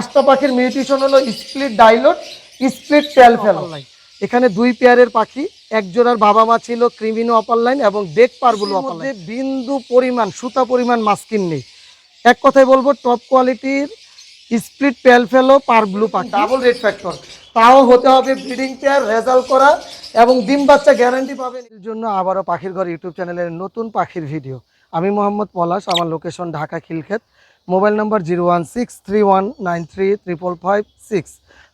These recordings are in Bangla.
5টা পাখির মিউটেশন হলো স্প্লিট ডাইলট, স্প্লিট টেল ফেলো। এখানে 2 পেয়ারের পাখি, এক জোড়ার বাবা মা ছিল ক্রিমিনো অপারলাইন এবং ডেক পারবুলো অপারলাইন। বিন্দু পরিমাণ সুতা পরিমাণ মাস্কিন নেই। এক কথায় বলবো টপ কোয়ালিটির স্প্লিট পেল ফেলো পার ব্লু পাখি, ডাবল রেড ফ্যাক্টর। তাও হতে হবে ব্রিডিং পেয়ার, রেজাল্ট করা এবং ডিম বাচ্চা গ্যারান্টি পাবেন। এর জন্য আবারও পাখির ঘর ইউটিউব চ্যানেলের নতুন পাখির ভিডিও। আমি মোহাম্মদ পলাশ, আমার location Dhaka Khilkhet, mobile number 01631935556।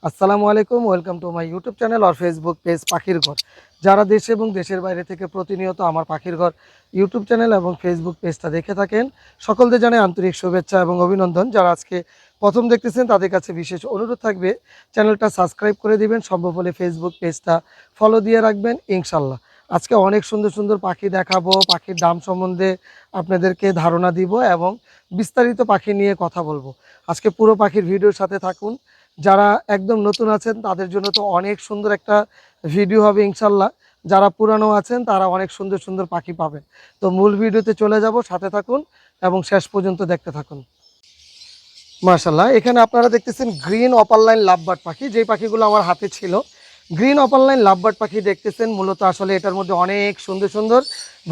আসসালামু আলাইকুম, welcome to my YouTube channel আর ফেসবুক পেজ পাখির ঘর। যারা দেশে এবং দেশের বাইরে থেকে প্রতিনিয়ত আমার পাখির ঘর ইউটিউব চ্যানেল এবং ফেসবুক পেজটা দেখে থাকেন, সকলদের জানাই আন্তরিক শুভেচ্ছা এবং অভিনন্দন। যারা আজকে প্রথম দেখতেছেন তাদের কাছে বিশেষ অনুরোধ থাকবে চ্যানেলটা সাবস্ক্রাইব করে দিবেন, সম্ভব হলে ফেসবুক পেজটা ফলো দিয়ে রাখবেন ইনশাল্লাহ। আজকে অনেক সুন্দর সুন্দর পাখি দেখাবো, পাখির দাম সম্বন্ধে আপনাদেরকে ধারণা দিব এবং বিস্তারিত পাখি নিয়ে কথা বলবো। আজকে পুরো পাখির ভিডিওর সাথে থাকুন। যারা একদম নতুন আছেন তাদের জন্য তো অনেক সুন্দর একটা ভিডিও হবে ইনশাল্লাহ। যারা পুরানো আছেন তারা অনেক সুন্দর সুন্দর পাখি পাবেন। তো মূল ভিডিওতে চলে যাব, সাথে থাকুন এবং শেষ পর্যন্ত দেখতে থাকুন। মাশাআল্লাহ, এখানে আপনারা দেখতেছেন গ্রিন অপারলাইন লাভবার্ড পাখি, যেই পাখিগুলো আমার হাতে ছিল। গ্রিন অপারলাইন লাভবার্ড পাখি দেখতেছেন, মূলত আসলে এটার মধ্যে অনেক সুন্দর সুন্দর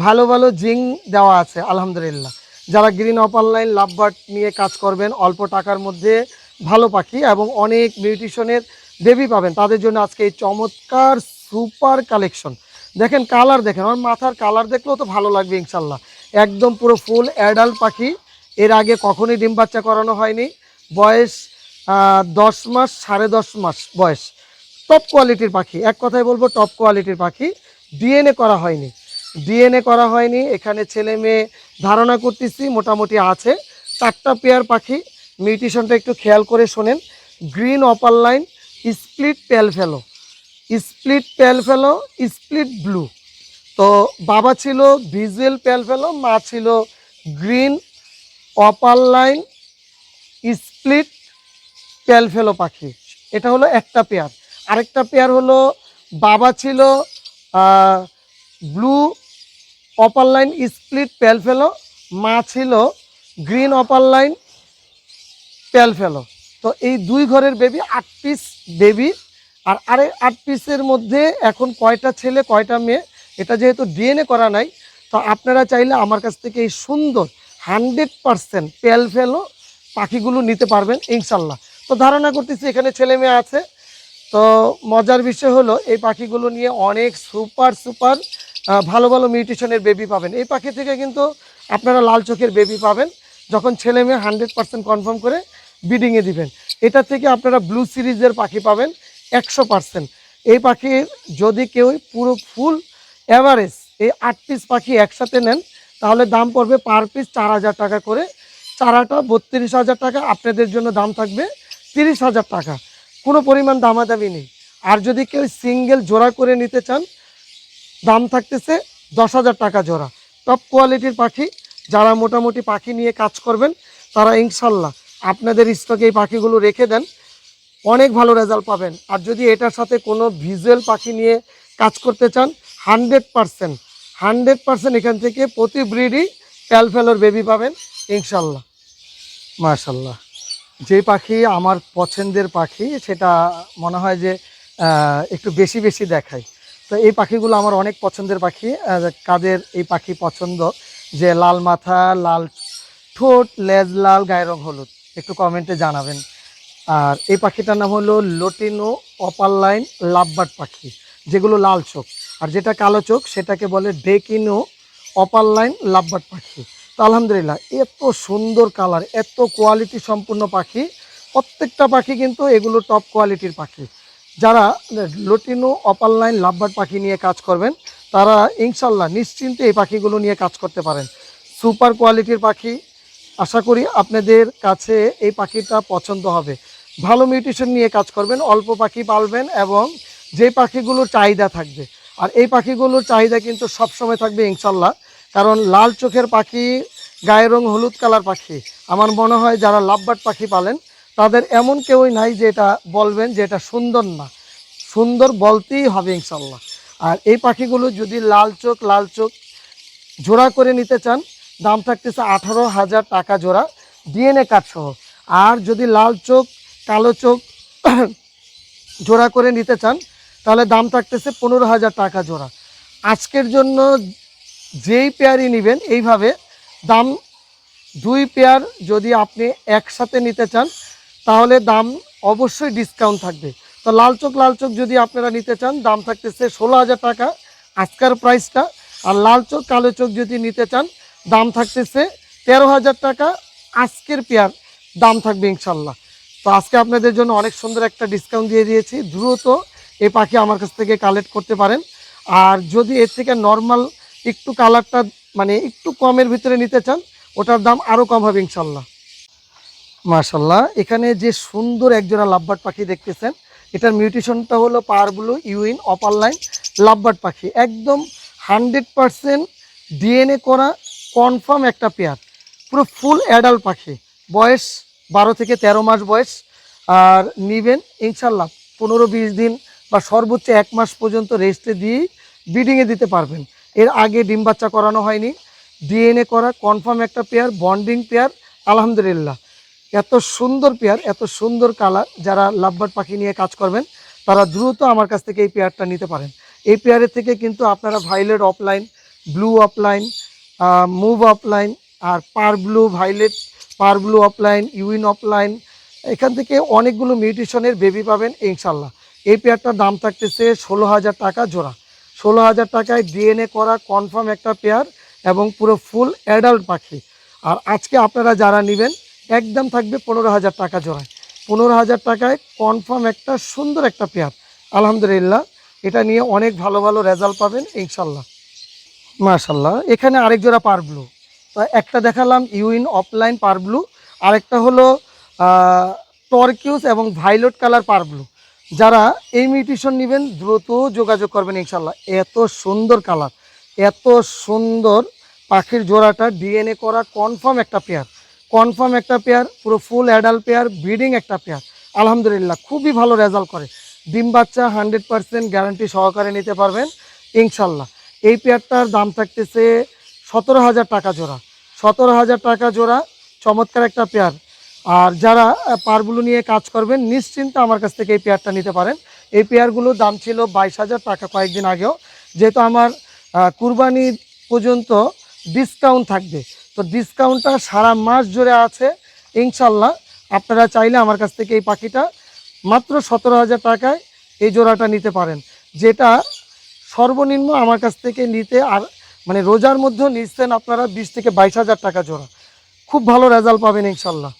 ভালো ভালো জিং দেওয়া আছে আলহামদুলিল্লাহ। যারা গ্রিন অপারলাইন লাভবার্ড নিয়ে কাজ করবেন, অল্প টাকার মধ্যে ভালো পাখি এবং অনেক নিউট্রিশনের বেবি পাবেন, তাদের জন্য আজকে এই চমৎকার সুপার কালেকশন। দেখেন কালার, দেখেন আমার মাথার কালার দেখলেও তো ভালো লাগবে ইনশাল্লাহ। একদম পুরো ফুল অ্যাডাল্ট পাখি, এর আগে কখনোই ডিম বাচ্চা করানো হয়নি। বয়স 10 মাস, 10.5 মাস বয়স। টপ কোয়ালিটির পাখি, এক কথায় বলবো টপ কোয়ালিটির পাখি। ডিএনএ করা হয়নি, ডিএনএ করা হয়নি। এখানে ছেলে মেয়ে ধারণা করতেছি মোটামুটি আছে। 4টা পেয়ার পাখি, মিউটেশনটা একটু খেয়াল করে শোনেন। গ্রিন অপারলাইন, স্প্লিট পেল ফেলো, স্প্লিট পেল ফেলো, স্প্লিট ব্লু। তো বাবা ছিল ভিজুয়াল পেল ফেলো, মা ছিল গ্রিন অপারলাইন স্প্লিট পেল ফেলো পাখি। এটা হলো একটা পেয়ার। আরেকটা পেয়ার হলো বাবা ছিল ব্লু অপারলাইন স্প্লিট পেল ফেলো, মা ছিল গ্রিন অপারলাইন পেল ফেলো। তো এই 2 ঘরের বেবি 8 পিস বেবি। আর 8 পিসের মধ্যে এখন কয়টা ছেলে কয়টা মেয়ে এটা যেহেতু ডিএনএ করা নাই, তো আপনারা চাইলে আমার কাছ থেকে এই সুন্দর 100% পেল ফেলো পাখিগুলো নিতে পারবেন ইনশাল্লাহ। তো ধারণা করতেছি এখানে ছেলে মেয়ে আছে। তো মজার বিষয় হলো এই পাখিগুলো নিয়ে অনেক সুপার সুপার ভালো ভালো মিউটেশনের বেবি পাবেন। এই পাখি থেকে কিন্তু আপনারা লাল চোখের বেবি পাবেন যখন ছেলে মেয়ে 100% কনফার্ম করে ব্রিডিংয়ে দিবেন। এটা থেকে আপনারা ব্লু সিরিজের পাখি পাবেন 100%। এই পাখির যদি কেউ পুরো ফুল অ্যাভারেজ এই 8 পিস পাখি একসাথে নেন, তাহলে দাম পড়বে পার পিস 4,000 টাকা করে। চারাটা 32,000 টাকা, আপনাদের জন্য দাম থাকবে 30,000 টাকা। কোনো পরিমাণ দামাদামি নেই। আর যদি কেউ সিঙ্গেল জোড়া করে নিতে চান, দাম থাকতেছে 10,000 টাকা জোড়া। টপ কোয়ালিটির পাখি, যারা মোটামুটি পাখি নিয়ে কাজ করবেন তারা ইনশাল্লাহ আপনাদের স্টকে এই পাখিগুলো রেখে দেন, অনেক ভালো রেজাল্ট পাবেন। আর যদি এটার সাথে কোনো ভিজুয়াল পাখি নিয়ে কাজ করতে চান, 100% এখান থেকে প্রতি ব্রিডই পেল ফেলোর বেবি পাবেন ইনশাল্লাহ। মাশাল্লাহ, যে পাখি আমার পছন্দের পাখি সেটা মনে হয় যে একটু বেশি বেশি দেখায়। তো এই পাখিগুলো আমার অনেক পছন্দের পাখি। কাদের এই পাখি পছন্দ, যে লাল মাথা, লাল ঠোঁট, লেজ লাল, গায়ের রং হলুদ, একটু কমেন্টে জানাবেন। আর এই পাখিটার নাম হলো লটিনো অপারলাইন লাভবার্ড পাখি, যেগুলো লাল চোখ। আর যেটা কালো চোখ সেটাকে বলে ডেকিনো অপারলাইন লাভবার্ড পাখি। তো আলহামদুলিল্লাহ, এত সুন্দর কালার, এত কোয়ালিটি সম্পূর্ণ পাখি। প্রত্যেকটা পাখি কিন্তু এগুলো টপ কোয়ালিটির পাখি। যারা লটিনো অপারলাইন লাভবার্ড পাখি নিয়ে কাজ করবেন তারা ইনশাল্লাহ নিশ্চিন্তে এই পাখিগুলো নিয়ে কাজ করতে পারেন। সুপার কোয়ালিটির পাখি, আশা করি আপনাদের কাছে এই পাখিটা পছন্দ হবে। ভালো মিউটেশন নিয়ে কাজ করবেন, অল্প পাখি পালবেন এবং যে পাখিগুলোর চাহিদা থাকবে। আর এই পাখিগুলোর চাহিদা কিন্তু সবসময় থাকবে ইনশাল্লাহ, কারণ লাল চোখের পাখি, গায়ের রং হলুদ কালার পাখি, আমার মনে হয় যারা লাভবার্ড পাখি পালেন তাদের এমন কেউই নাই যে এটা বলবেন যে এটা সুন্দর না, সুন্দর বলতেই হবে ইনশাল্লাহ। আর এই পাখিগুলো যদি লাল চোখ জোড়া করে নিতে চান, দাম থাকতেছে 18,000 টাকা জোড়া, ডিএনএ কার্ড সহ। আর যদি লাল চোখ কালো চোখ জোড়া করে নিতে চান তাহলে দাম থাকতেছে 15,000 টাকা জোড়া। আজকের জন্য যেই পেয়ারই নেবেন এইভাবে দাম, 2 পেয়ার যদি আপনি একসাথে নিতে চান তাহলে দাম অবশ্যই ডিসকাউন্ট থাকবে। তো লাল চোখ যদি আপনারা নিতে চান দাম থাকতেছে 16,000 টাকা আজকের প্রাইসটা। আর লাল চোখ কালো চোখ যদি নিতে চান দাম থাকতেছে 13,000 টাকা আজকের পেয়ার দাম থাকবে ইনশাল্লাহ। তো আজকে আপনাদের জন্য অনেক সুন্দর একটা ডিসকাউন্ট দিয়ে দিয়েছি, দ্রুত এই পাখি আমার কাছ থেকে কালেক্ট করতে পারেন। আর যদি এর থেকে নর্মাল একটু কালারটা মানে একটু কমের ভিতরে নিতে চান ওটার দাম আরও কম হবে ইনশাল্লাহ। মাশাল্লাহ, এখানে যে সুন্দর একজোড়া লাভবার্ড পাখি দেখতেছেন, এটার মিউটেশনটা হলো পার ব্লু ইউইন অপার লাইন লাভবার্ড পাখি, একদম 100% ডিএনএ করা কনফার্ম একটা পেয়ার, পুরো ফুল অ্যাডাল্ট পাখি, বয়স 12 থেকে 13 মাস বয়স। আর নিবেন ইনশাল্লাহ 15-20 দিন বা সর্বোচ্চ 1 মাস পর্যন্ত রেস্টে দিয়ে ব্রিডিংয়ে দিতে পারবেন। এর আগে ডিম বাচ্চা করানো হয়নি, ডিএনএ করা কনফার্ম একটা পেয়ার, বন্ডিং পেয়ার আলহামদুলিল্লাহ। এত সুন্দর পেয়ার, এত সুন্দর কালার, যারা লাভবার্ড পাখি নিয়ে কাজ করবেন তারা দ্রুত আমার কাছ থেকে এই পেয়ারটা নিতে পারেন। এই পেয়ারের থেকে কিন্তু আপনারা violet opaline, blue opaline, mauve opaline আর parblue violet, parblue opaline, ইউইন অফলাইন, এখান থেকে অনেকগুলো মিউটেশনের বেবি পাবেন ইনশাল্লাহ। এই পেয়ারটার দাম থাকতেছে 16,000 টাকা জোড়া। 16,000 টাকায় ডিএনএ করা কনফার্ম একটা পেয়ার এবং পুরো ফুল অ্যাডাল্ট পাখি। আর আজকে আপনারা যারা নেবেন একদম থাকবে 15,000 টাকা জোড়ায়। 15,000 টাকায় কনফার্ম একটা সুন্দর একটা পেয়ার আলহামদুলিল্লাহ। এটা নিয়ে অনেক ভালো ভালো রেজাল্ট পাবেন ইনশাল্লাহ। মাশাল্লাহ, এখানে আরেক জোড়া পার ব্লু। তো একটা দেখালাম ইউইন অফলাইন পার ব্লু, আরেকটা হলো টর্কিউস এবং ভাইলট কালার পার ব্লু। যারা এই মিউটেশন নেবেন দ্রুত যোগাযোগ করবেন ইনশাল্লাহ। এত সুন্দর কালার, এত সুন্দর পাখির জোড়াটা ডিএনএ করা কনফার্ম একটা পেয়ার, কনফার্ম একটা পেয়ার, পুরো ফুল অ্যাডাল্ট পেয়ার, ব্রিডিং একটা পেয়ার আলহামদুলিল্লাহ। খুবই ভালো রেজাল্ট করে, ডিম বাচ্চা 100% গ্যারান্টি সহকারে নিতে পারবেন ইনশাল্লাহ। এই পেয়ারটার দাম থাকতেছে 17,000 টাকা জোড়া। 17,000 টাকা জোড়া, চমৎকার একটা পেয়ার। আর যারা পারগুলো নিয়ে কাজ করবেন নিশ্চিন্তে আমার কাছ থেকে এই পেয়ারটা নিতে পারেন। এই পেয়ারগুলোর দাম ছিল 22,000 টাকা কয়েকদিন আগেও, যেহেতু আমার কুরবানি পর্যন্ত ডিসকাউন্ট থাকবে, তো ডিসকাউন্টটা সারা মাস জুড়ে আছে ইনশাল্লাহ। আপনারা চাইলে আমার কাছ থেকে এই পাখিটা মাত্র 17,000 টাকায় এই জোড়াটা নিতে পারেন, যেটা সর্বনিম্ন আমার কাছ থেকে নিতে আর মানে রোজার মধ্যেও নিচ্ছেন আপনারা 20 থেকে 22,000 টাকা জোড়া, খুব ভালো রেজাল্ট পাবেন ইনশাল্লাহ।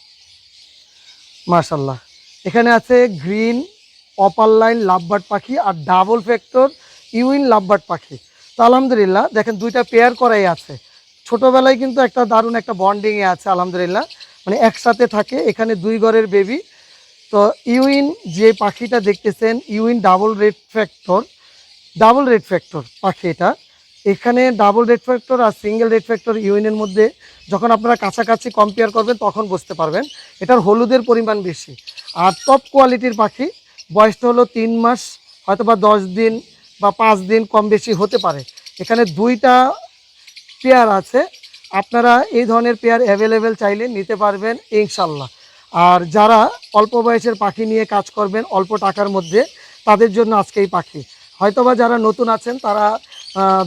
মাশাল্লাহ, এখানে আছে গ্রিন অপার লাইন লাভবার্ড পাখি আর ডাবল ফ্যাক্টর ইউইন লাভবার্ড পাখি। তো আলহামদুলিল্লাহ দেখেন দুইটা পেয়ার করাই আছে, ছোটোবেলায় কিন্তু একটা দারুণ একটা বন্ডিংয়ে আছে আলহামদুলিল্লাহ, মানে একসাথে থাকে। এখানে 2 ঘরের বেবি। তো ইউইন যে পাখিটা দেখতেছেন ইউইন ডাবল রেড ফ্যাক্টর পাখি এটা। এখানে ডাবল রেড ফ্যাক্টর আর সিঙ্গেল রেড ফ্যাক্টর ইউইনের মধ্যে যখন আপনারা কাছাকাছি কম্পেয়ার করবেন তখন বুঝতে পারবেন এটার হলুদের পরিমাণ বেশি। আর টপ কোয়ালিটির পাখি, বয়সটা হলো 3 মাস, হয়তো বা 10 দিন বা 5 দিন কম বেশি হতে পারে। এখানে 2টা পেয়ার আছে, আপনারা এই ধরনের পেয়ার অ্যাভেলেবেল চাইলে নিতে পারবেন ইনশাল্লাহ। আর যারা অল্প বয়সের পাখি নিয়ে কাজ করবেন অল্প টাকার মধ্যে, তাদের জন্য আজকে এই পাখি। হয়তোবা যারা নতুন আছেন তারা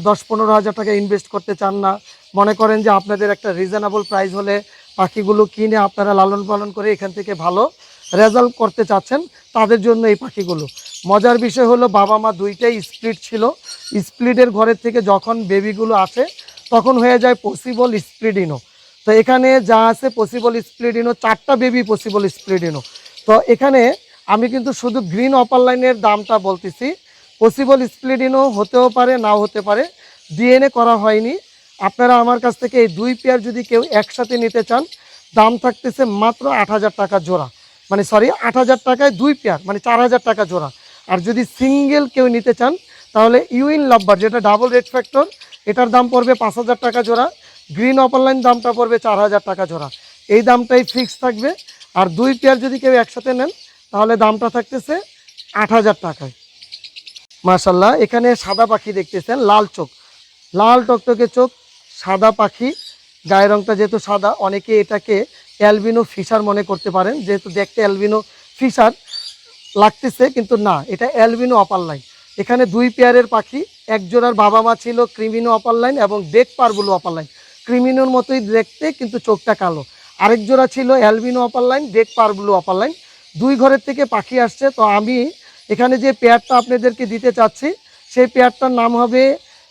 10-15 হাজার টাকা ইনভেস্ট করতে চান না, মনে করেন যে আপনাদের একটা রিজনেবল প্রাইস হলে পাখিগুলো কিনে আপনারা লালন পালন করে এখান থেকে ভালো রেজাল্ট করতে চাচ্ছেন, তাদের জন্য এই পাখিগুলো। মজার বিষয় হলো বাবা মা দুইটাই স্প্লিট ছিল, স্প্লিটের ঘরের থেকে যখন বেবিগুলো আসে তখন হয়ে যায় পসিবল স্প্লিডিনো। তো এখানে যা আছে পসিবল স্প্লিডিনো, 4টা বেবি পসিবল স্প্লিডিনো। তো এখানে আমি কিন্তু শুধু গ্রিন অপার লাইনের দামটা বলতেছি, পসিবল স্প্লিডিনো হতেও পারে নাও হতে পারে, ডিএনএ করা হয়নি। আপনারা আমার কাছ থেকে এই 2 পেয়ার যদি কেউ একসাথে নিতে চান দাম থাকতেছে মাত্র 8,000 টাকা জোড়া, মানে সরি 8,000 টাকায় 2 পেয়ার মানে 4,000 টাকা জোড়া। আর যদি সিঙ্গেল কেউ নিতে চান তাহলে ইউইন লাভবার্ড যেটা ডাবল রেড ফ্যাক্টর, এটার দাম পড়বে 5,000 টাকা জোড়া, গ্রিন অপারলাইন দামটা পড়বে 4,000 টাকা জোড়া। এই দামটাই ফিক্স থাকবে। আর 2 পেয়ার যদি কেউ একসাথে নেন তাহলে দামটা থাকতেছে 8,000 টাকায়। মাশাল্লাহ, এখানে সাদা পাখি দেখতেছেন, লাল চোখ, লাল টকটকে চোখ, সাদা পাখি, গায়ের রংটা যেহেতু সাদা অনেকে এটাকে অ্যালবিনো ফিশার মনে করতে পারেন, যেহেতু দেখতে অ্যালবিনো ফিশার লাগতেছে, কিন্তু না, এটা অ্যালবিনো অপার লাইন। এখানে 2 পেয়ারের পাখি, এক জোড়ার বাবা মা ছিল ক্রিমিনো অপার লাইন এবং ডেক পারবুলো অপার লাইন, ক্রিমিনোর মতোই দেখতে কিন্তু চোখটা কালো। আরেক জোড়া ছিল albino upper line, day পারবুলো upper line. 2 ঘরের থেকে পাখি আসছে। তো আমি এখানে যে পেয়ারটা আপনাদেরকে দিতে চাচ্ছি সেই পেয়ারটার নাম হবে,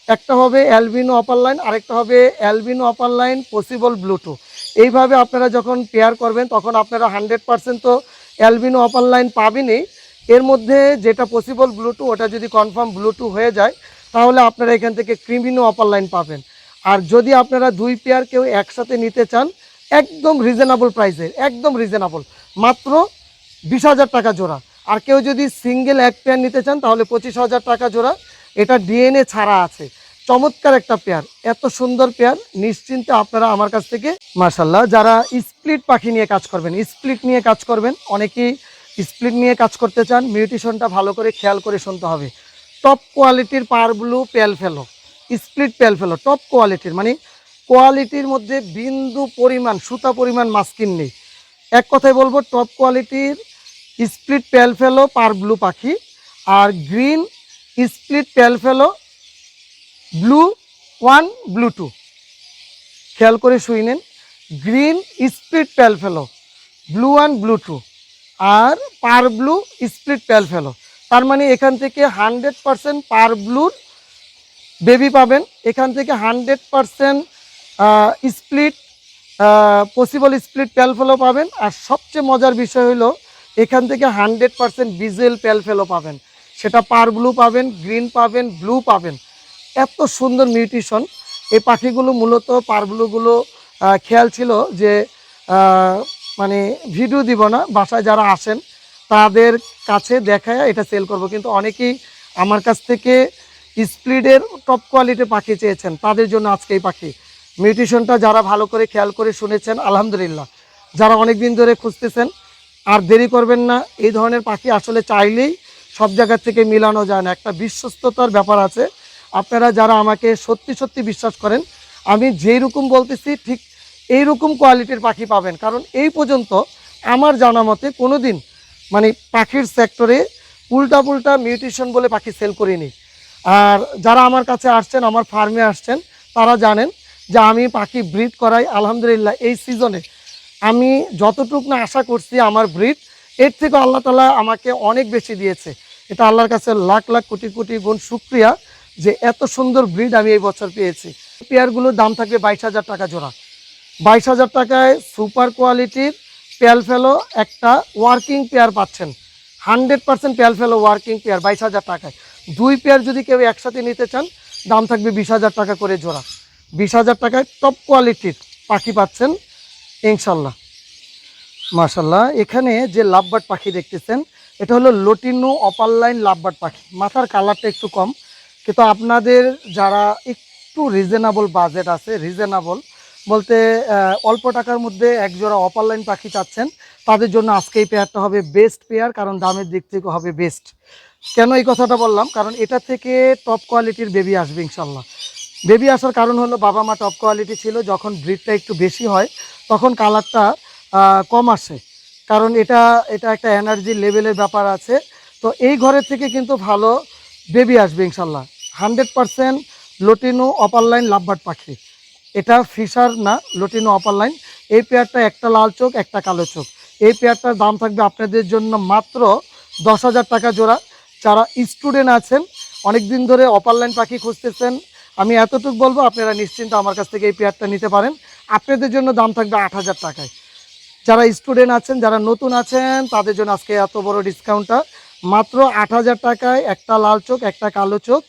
একটা হবে অ্যালবিনো অপার লাইন, আরেকটা হবে অ্যালবিনো অপার লাইন পসিবল ব্লুটু। এইভাবে আপনারা যখন পেয়ার করবেন তখন আপনারা 100% তো অ্যালবিনো অপার লাইন পাবেনই, এর মধ্যে যেটা পসিবল ব্লুটু ওটা যদি কনফার্ম ব্লুটু হয়ে যায় তাহলে আপনারা এখান থেকে ক্রিমিনো অপার লাইন পাবেন। আর যদি আপনারা 2 পেয়ার কেউ একসাথে নিতে চান, একদম রিজনেবল প্রাইসে, একদম রিজনেবল, মাত্র 20,000 টাকা জোড়া। আর কেউ যদি সিঙ্গেল এক পেয়ার নিতে চান তাহলে 25,000 টাকা জোড়া। এটা ডিএনএ ছাড়া আছে, চমৎকার একটা পেয়ার, এত সুন্দর পেয়ার, নিশ্চিন্তে আপনারা আমার কাছ থেকে। মাশাল্লাহ, যারা স্প্লিট পাখি নিয়ে কাজ করবেন, স্প্লিট নিয়ে কাজ করবেন, অনেকেই স্প্লিট নিয়ে কাজ করতে চান, মিউটেশনটা ভালো করে খেয়াল করে শুনতে হবে। টপ কোয়ালিটির পার ব্লু পেল ফেলো, স্প্লিট পেল ফেলো, টপ কোয়ালিটির, মানে কোয়ালিটির মধ্যে বিন্দু পরিমাণ সুতা পরিমাণ মাস্কিন নেই। এক কথায় বলবো টপ কোয়ালিটির স্প্লিট পেল ফেলো পার ব্লু পাখি। আর গ্রিন স্প্লিট পেল ফেলো ব্লু 1 ব্লু 2, খেয়াল করে শুনেন, গ্রিন স্প্লিট পেল ফেলো ব্লু 1 ব্লু 2 আর পার ব্লু স্প্লিট পেল ফেলো। তার মানে এখান থেকে 100% পার ব্লুর বেবি পাবেন, এখান থেকে 100% স্প্লিট পসিবল স্প্লিট পেল ফেলো পাবেন। আর সবচেয়ে মজার বিষয় হলো এখান থেকে 100% ভিজুয়াল পেল ফেলো পাবেন, সেটা পার ব্লু পাবেন, গ্রিন পাবেন, ব্লু পাবেন। এত সুন্দর মিউটেশন। এই পাখিগুলো মূলত পার ব্লুগুলো খেয়াল ছিল যে মানে ভিডিও দিব না, বাসায় যারা আসেন তাদের কাছে দেখায় এটা সেল করব, কিন্তু অনেকেই আমার কাছ থেকে স্প্লিটের টপ কোয়ালিটির পাখি চেয়েছেন, তাদের জন্য আজকে এই পাখি মিউটেশনটা যারা ভালো করে খেয়াল করে শুনেছেন আলহামদুলিল্লাহ। যারা অনেক দিন ধরে খুঁজতেছেন আর দেরি করবেন না, এই ধরনের পাখি আসলে চাইলেই সব জায়গা থেকে মিলানো যায় না, একটা বিশ্বস্ততার ব্যাপার আছে। আপনারা যারা আমাকে সত্যি সত্যি বিশ্বাস করেন, আমি যেই রকম বলতেছি ঠিক এইরকম কোয়ালিটির পাখি পাবেন, কারণ এই পর্যন্ত আমার জানা মতে কোনো দিন মানে পাখির সেক্টরে উল্টা পুল্টা মিউটেশন বলে পাখি সেল করিনি। আর যারা আমার কাছে আসছেন, আমার ফার্মে আসছেন, তারা জানেন যে আমি পাখি ব্রিড করাই। আলহামদুলিল্লাহ এই সিজনে আমি যতটুকু না আশা করছি আমার ব্রিড, এর থেকে আল্লাহ তাআলা আমাকে অনেক বেশি দিয়েছে। এটা আল্লাহর কাছে লাখ লাখ কোটি কোটি গুণ শুকরিয়া যে এত সুন্দর ব্রিড আমি এই বছর পেয়েছি। পেয়ারগুলোর দাম থাকবে 22,000 টাকা জোড়া। 22,000 টাকায় সুপার কোয়ালিটির পেয়াল ফেলো একটা ওয়ার্কিং পেয়ার পাচ্ছেন, 100% পেয়াল ফেলো ওয়ার্কিং পেয়ার 22,000 টাকায়। 2 পেয়ার যদি কেউ একসাথে নিতে চান দাম থাকবে 20,000 টাকা করে জোড়া। 20,000 টাকায় টপ কোয়ালিটির পাখি পাচ্ছেন ইনশাল্লাহ। মাশাল্লাহ, এখানে যে লাভবার্ড পাখি দেখতেছেন এটা হলো লটিনো অপার লাইন লাভবার্ড পাখি। মাথার কালারটা একটু কম, কিন্তু আপনাদের যারা একটু রিজনেবল বাজেট আছে, রিজনেবল বলতে অল্প টাকার মধ্যে এক জোড়া অপার লাইন পাখি চাচ্ছেন, তাদের জন্য আজকে এই পেয়ারটা হবে বেস্ট পেয়ার, কারণ দামের দিক থেকে হবে বেস্ট। কেন এই কথাটা বললাম, কারণ এটা থেকে টপ কোয়ালিটির বেবি আসবে ইনশাল্লাহ। বেবি আসার কারণ হলো বাবা মা টপ কোয়ালিটি ছিল, যখন ব্রিডটা একটু বেশি হয় তখন কালারটা কম আসে, কারণ এটা এটা একটা এনার্জি লেভেলের ব্যাপার আছে। তো এই ঘরের থেকে কিন্তু ভালো বেবি আসবে ইনশাল্লাহ। 100% লটিনো অপার লাইন লাভবার্ড পাখি, এটা ফিশার না, লটিনো অপার লাইন। এই পেয়ারটা একটা লাল চোখ একটা কালো চোখ। এই পেয়ারটার দাম থাকবে আপনাদের জন্য মাত্র 10,000 টাকা জোড়া। যারা স্টুডেন্ট আছেন, অনেক দিন ধরে অপার লাইন পাখি খুঁজতেছেন, আমি এতটুকু বলবো আপনারা নিশ্চিন্ত আমার কাছ থেকে এই পেয়ারটা নিতে পারেন। আপনাদের জন্য দাম থাকবে 8,000 টাকায়। যারা স্টুডেন্ট আছেন, যারা নতুন আছেন, তাদের জন্য আজকে এত বড় ডিসকাউন্টটা, মাত্র 8,000 টাকায় একটা লাল চোখ একটা কালো চোখ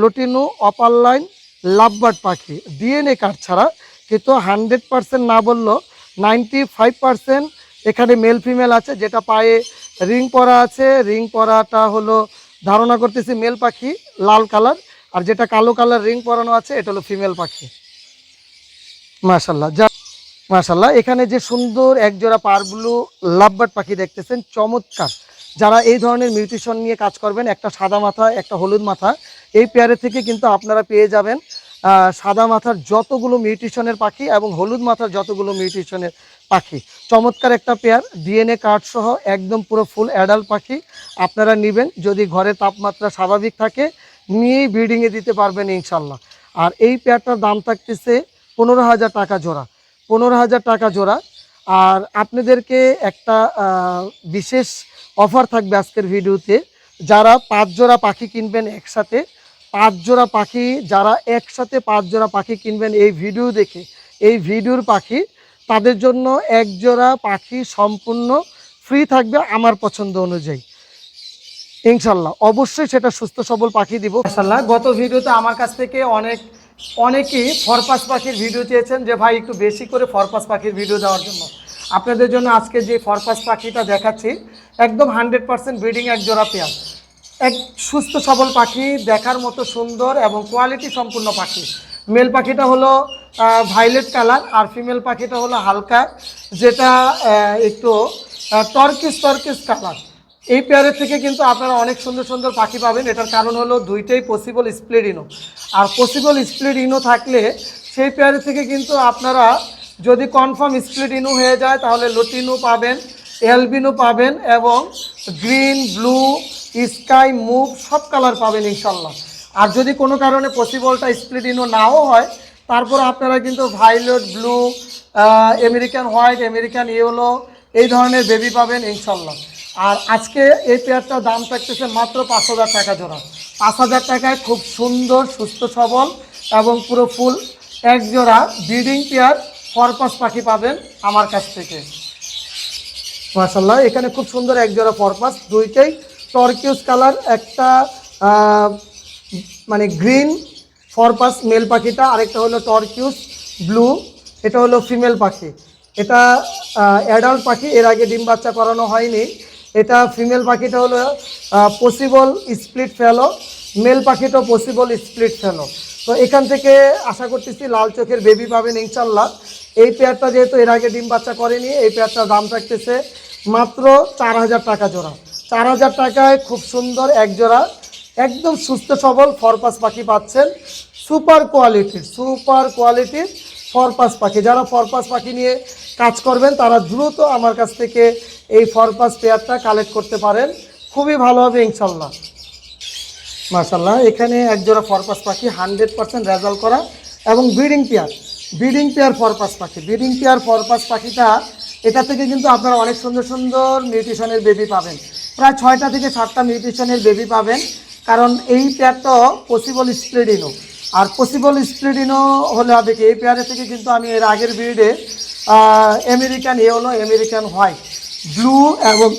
লটিনো অপার লাইন লাভবার্ড পাখি, ডিএনএ কার্ড ছাড়া, কিন্তু 100% না বললেও 95% এখানে মেল ফিমেল আছে। যেটা পায়ে রিং পরা আছে, রিং পরাটা হলো ধারণা করতেছি মেল পাখি লাল কালার, আর যেটা কালো কালার রিং পরানো আছে এটা হলো ফিমেল পাখি। মাশাল্লাহ, মাশাল্লাহ, এখানে যে সুন্দর একজোড়া পারব্লু লাভবার্ড পাখি দেখতেছেন, চমৎকার। যারা এই ধরনের মিউটেশন নিয়ে কাজ করবেন, একটা সাদা মাথা একটা হলুদ মাথা, এই পেয়ারে থেকে কিন্তু আপনারা পেয়ে যাবেন সাদা মাথার যতগুলো মিউটেশনের পাখি এবং হলুদ মাথার যতগুলো মিউটেশনের পাখি। চমৎকার একটা পেয়ার, ডিএনএ কার্ড সহ একদম পুরো ফুল অ্যাডাল্ট পাখি। আপনারা নেবেন, যদি ঘরে তাপমাত্রা স্বাভাবিক থাকে নিয়েই ব্রিডিংয়ে দিতে পারবেন ইনশাল্লাহ। আর এই পেয়ারটার দাম থাকতেছে 15,000 টাকা জোড়া, 15,000 টাকা জোড়া। আর আপনাদেরকে একটা বিশেষ অফার থাকবে আজকের ভিডিওতে। যারা 5 জোড়া পাখি কিনবেন একসাথে, 5 জোড়া পাখি, যারা একসাথে 5 জোড়া পাখি কিনবেন এই ভিডিও দেখে, এই ভিডিওর পাখি, তাদের জন্য 1 জোড়া পাখি সম্পূর্ণ ফ্রি থাকবে আমার পছন্দ অনুযায়ী ইনশাল্লাহ। অবশ্যই সেটা সুস্থ সবল পাখি দিব ইনশাল্লাহ। গত ভিডিওতে আমার কাছ থেকে অনেকেই ফরপাস পাখির ভিডিও চেয়েছেন, যে ভাই একটু বেশি করে ফরপাস পাখির ভিডিও দেওয়ার জন্য। আপনাদের জন্য আজকে যে ফরপাস পাখিটা দেখাচ্ছি একদম 100% ব্রিডিং এক জোড়া পেয়ার, এক সুস্থ সবল পাখি, দেখার মতো সুন্দর এবং কোয়ালিটি সম্পূর্ণ পাখি। মেল পাখিটা হলো ভায়োলেট কালার, আর ফিমেল পাখিটা হলো হালকা যেটা একটু টর্কিস কালার। এই পেয়ারের থেকে কিন্তু আপনারা অনেক সুন্দর সুন্দর পাখি পাবেন। এটার কারণ হলো দুইটাই পসিবল স্প্লিট ইনো, আর পসিবল স্প্লিট ইনো থাকলে সেই পেয়ারের থেকে কিন্তু আপনারা যদি কনফার্ম স্প্লিট ইনো হয়ে যায় তাহলে লটিনো পাবেন, এলবিনো পাবেন এবং গ্রিন, ব্লু, স্কাই, মুভ সব কালার পাবেন ইনশাল্লাহ। আর যদি কোনো কারণে পসিবলটা স্প্লিট ইনো নাও হয়, তারপর আপনারা কিন্তু violet, blue, American white, American yellow এই ধরনের বেবি পাবেন ইনশাল্লাহ। আর আজকে এই পেয়ারটার দাম থাকতেছে মাত্র 5,000 টাকা জোড়া। 5,000 টাকায় খুব সুন্দর সুস্থ সবল এবং পুরো ফুল এক জোড়া ব্রিডিং পেয়ার ফরপাস পাখি পাবেন আমার কাছ থেকে মাশাআল্লাহ। এখানে খুব সুন্দর এক জোড়া ফরপাস, দুইটাই টর্কিউস কালার। একটা মানে গ্রিন ফরপাস মেল পাখিটা, আরেকটা হলো টর্কিউস ব্লু, এটা হলো ফিমেল পাখি। এটা অ্যাডাল্ট পাখি, এর আগে ডিম বাচ্চা করানো হয়নি। এটা ফিমেল পাখিটা হলো পসিবল স্প্লিট ফেলো, মেল পাখিটাও পসিবল স্প্লিট ফেলো। তো এখান থেকে আশা করতেছি লাল চোখের বেবি পাবেন ইনশাল্লাহ। এই পেয়ারটা যেহেতু এর আগে ডিম বাচ্চা করেনি, এই পেয়ারটার দাম থাকতেছে মাত্র 4,000 টাকা জোড়া। 4,000 টাকায় খুব সুন্দর এক জোড়া একদম সুস্থ সবল ফরপাস পাখি পাচ্ছেন। সুপার কোয়ালিটির ফরপাস পাখি। যারা ফরপাস পাখি নিয়ে কাজ করবেন তারা দ্রুত আমার কাছ থেকে এই ফরপাস পেয়ারটা কালেক্ট করতে পারেন, খুবই ভালো হবে ইনশাল্লাহ। মাশাআল্লাহ, এখানে এক জোড়া ফরপাস পাখি 100% রেজাল্ট করা এবং ব্রিডিং পেয়ার ফরপাস পাখিটা, এটা থেকে কিন্তু আপনারা অনেক সুন্দর সুন্দর মিউটেশনের বেবি পাবেন। প্রায় 6টা থেকে 7টা মিউটেশনের বেবি পাবেন, কারণ এই পেয়ারটা পসিবল স্প্লিডিনো। আর পসিবল স্প্লিডিনো হলে হবে কি, এই পেয়ারের থেকে কিন্তু আমি এর আগের ব্রিডে American yellow, American white, blue এবং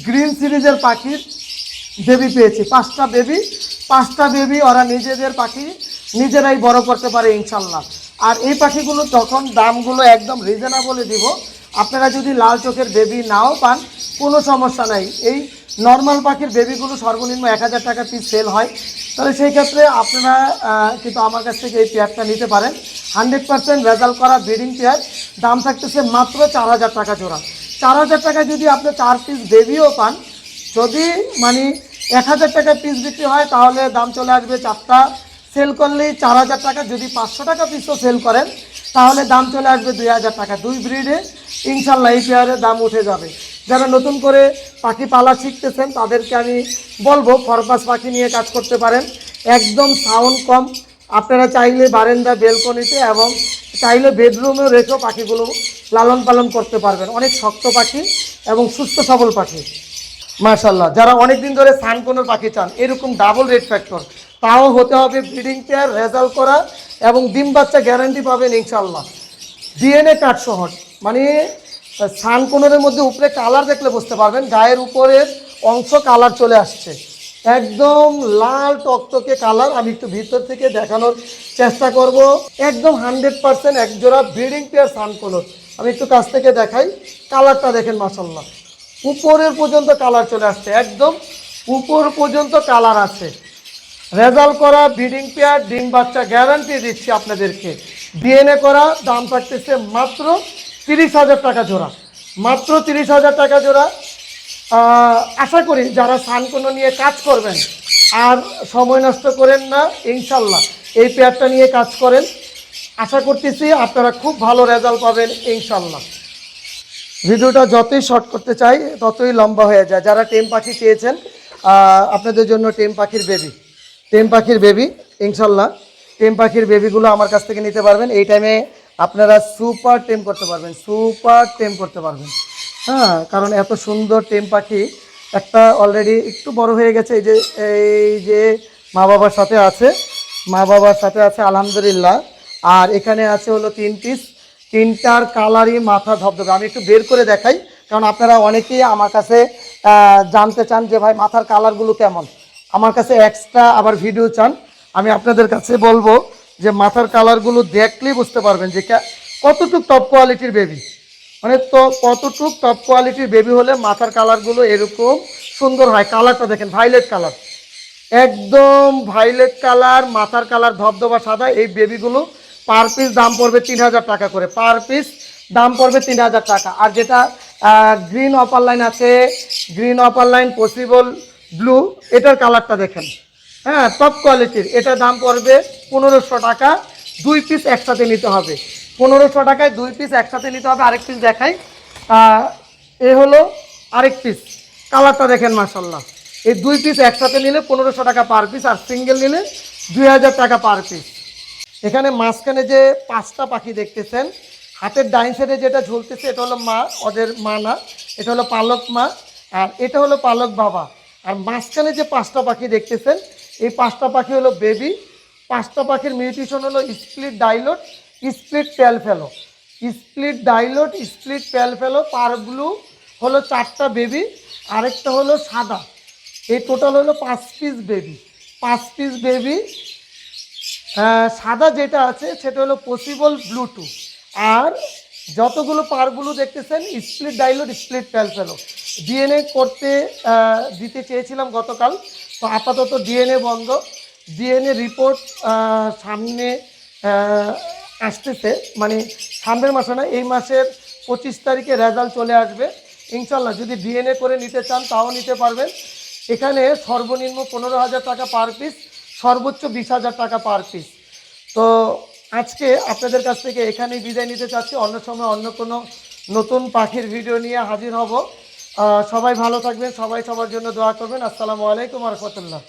গ্রিন সিরিজের পাখির বেবি পেয়েছি। 5টা বেবি ওরা নিজেদের পাখি নিজেরাই বড় করতে পারে ইনশাল্লাহ। আর এই পাখিগুলো তখন দামগুলো একদম রিজনেবলে দিব। আপনারা যদি লাল চোখের বেবি নাও পান কোনো সমস্যা নাই, এই নর্মাল পাখির বেবিগুলো সর্বনিম্ন 1,000 টাকা পিস সেল হয়। তাহলে সেই ক্ষেত্রে আপনারা কিন্তু আমার কাছ থেকে এই পেয়ারটা নিতে পারেন। 100% রেজাল্ট করা ব্রিডিং পেয়ার, দাম থাকতেছে মাত্র 4,000 টাকা জোড়া। 4,000 টাকা যদি আপনি 4 পিস বেবিও পান, যদি মানে 1,000 টাকা পিস বিক্রি হয় তাহলে দাম চলে আসবে 4টা সেল করলেই 4,000 টাকা। যদি 500 টাকা পিসও সেল করেন তাহলে দাম চলে আসবে 2,000 টাকা। 2 ব্রিডে ইনশাল্লাহ এই পেয়ারের দাম উঠে যাবে। যারা নতুন করে পাখি পালা শিখতেছেন তাদেরকে আমি বলবো ফরপাস পাখি নিয়ে কাজ করতে পারেন। একদম সাউন্ড কম, আপনারা চাইলে বারান্দা, বেলকনিতে এবং চাইলে বেডরুমেও রেখেও পাখিগুলো লালন পালন করতে পারবেন। অনেক শক্ত পাখি এবং সুস্থ সবল পাখি মাশাআল্লাহ। যারা অনেক দিন ধরে সানকোনোর পাখি চান, এরকম ডাবল রেড ফ্যাক্টর, তাও হতে হবে ব্রিডিং পেয়ার, রেজাল্ট করা এবং ডিম বাচ্চা গ্যারান্টি পাবেন ইনশাল্লাহ। ডিএনএ কার্ড সহ, মানে সানকোনোরের মধ্যে উপরে কালার দেখলে বুঝতে পারবেন, গায়ের উপরের অংশ কালার চলে আসছে, একদম লাল টকটকে কালার। আমি একটু ভিতর থেকে দেখানোর চেষ্টা করব। একদম 100% এক জোড়া ব্রিডিং পেয়ার সানকোনোর। আমি একটু কাছ থেকে দেখাই, কালারটা দেখেন মাশাআল্লাহ, উপরের পর্যন্ত কালার চলে আসছে, একদম উপর পর্যন্ত কালার আছে। রেজাল্ট করা ব্রিডিং পেয়ার, ডিম বাচ্চা গ্যারান্টি দিচ্ছি আপনাদেরকে। ডিএনএ করা, দাম থাকতেছে মাত্র 30,000 টাকা জোড়া, মাত্র 30,000 টাকা জোড়া। আশা করি যারা সানকোনো নিয়ে কাজ করবেন আর সময় নষ্ট করেন না, ইনশাল্লাহ এই পেয়ারটা নিয়ে কাজ করেন। আশা করতেছি আপনারা খুব ভালো রেজাল্ট পাবেন ইনশাল্লাহ। ভিডিওটা যতই শর্ট করতে চাই ততই লম্বা হয়ে যায়। যারা টেম পাখি চেয়েছেন আপনাদের জন্য টেম পাখির বেবি ইনশাল্লাহ টেম পাখির বেবিগুলো আমার কাছ থেকে নিতে পারবেন। এই টাইমে আপনারা সুপার টেম করতে পারবেন। হ্যাঁ, কারণ এত সুন্দর টেম পাখি একটা অলরেডি একটু বড় হয়ে গেছে, এই যে মা বাবার সাথে আছে আলহামদুলিল্লাহ। আর এখানে আছে হলো 3 পিস, তিনটার কালারই মাথা ধবধবে। আমি একটু বের করে দেখাই, কারণ আপনারা অনেকেই আমার কাছে জানতে চান যে ভাই মাথার কালারগুলো কেমন, আমার কাছে এক্সট্রা আবার ভিডিও চান। আমি আপনাদের কাছে বলবো যে মাথার কালারগুলো দেখলেই বুঝতে পারবেন যে কতটুক টপ কোয়ালিটির বেবি, মানে তো কতটুক টপ কোয়ালিটির বেবি হলে মাথার কালারগুলো এরকম সুন্দর হয়। কালারটা দেখেন, ভাইলেট কালার, একদম ভাইলেট কালার, মাথার কালার ধবধবা সাদা। এই বেবিগুলো পার পিস দাম পড়বে 3000 টাকা করে, পার পিস দাম পড়বে 3000 টাকা। আর যেটা গ্রিন অপার লাইন আছে, green upper line possible blue, এটার কালারটা দেখেন, হ্যাঁ টপ কোয়ালিটির, এটার দাম পড়বে 1500 টাকা। 2 পিস একসাথে নিতে হবে, 1500 টাকায় 2 পিস একসাথে নিতে হবে। আরেক পিস দেখাই, এ হলো আরেক পিস, কালারটা দেখেন মাশাল্লাহ। এই 2 পিস একসাথে নিলে 1500 টাকা পার পিস, আর সিঙ্গেল নিলে 2000 টাকা পার পিস। এখানে মাঝখানে যে 5টা পাখি দেখতেছেন, হাতের ডাইন সাইডে যেটা ঝুলতেছে এটা হলো মা, ওদের মা না, এটা হলো পালক মা, আর এটা হলো পালক বাবা। আর মাঝখানে যে 5টা পাখি দেখতেছেন, এই 5টা পাখি হলো বেবি। 5টা পাখির মিউটেশন হলো স্প্লিট ডাইলোট, স্প্লিট পেল ফেলো, স্প্লিট ডাইলোট, স্প্লিট পেল ফেলো। পার ব্লু হলো 4টা বেবি, আরেকটা হলো সাদা। এই টোটাল হলো 5 পিস বেবি, 5 পিস বেবি। সাদা যেটা আছে সেটা হলো পসিবল ব্লুটু। আর যতগুলো পারগুলো দেখতেছেন স্প্লিট ডাইলোড, স্প্লিট পেল ফেলো। ডিএনএ করতে দিতে চেয়েছিলাম গতকাল, তো আপাতত ডিএনএ বন্ধ। ডিএনএ রিপোর্ট সামনে আসতেছে, মানে সামনের মাসে না, এই মাসের 25 তারিখে রেজাল্ট চলে আসবে ইনশাল্লাহ। যদি ডিএনএ করে নিতে চান তাও নিতে পারবেন। এখানে সর্বনিম্ন 15,000 টাকা পার পিস, সর্বোচ্চ 20,000 টাকা পার পিস। তো আজকে আপনাদের কাছ থেকে এখানেই বিদায় নিতে চাচ্ছি। অন্য সময় অন্য কোনো নতুন পাখির ভিডিও নিয়ে হাজির হব। সবাই ভালো থাকবেন, সবাই সবার জন্য দোয়া করবেন। আসসালামু আলাইকুম ওয়া রাহমাতুল্লাহ।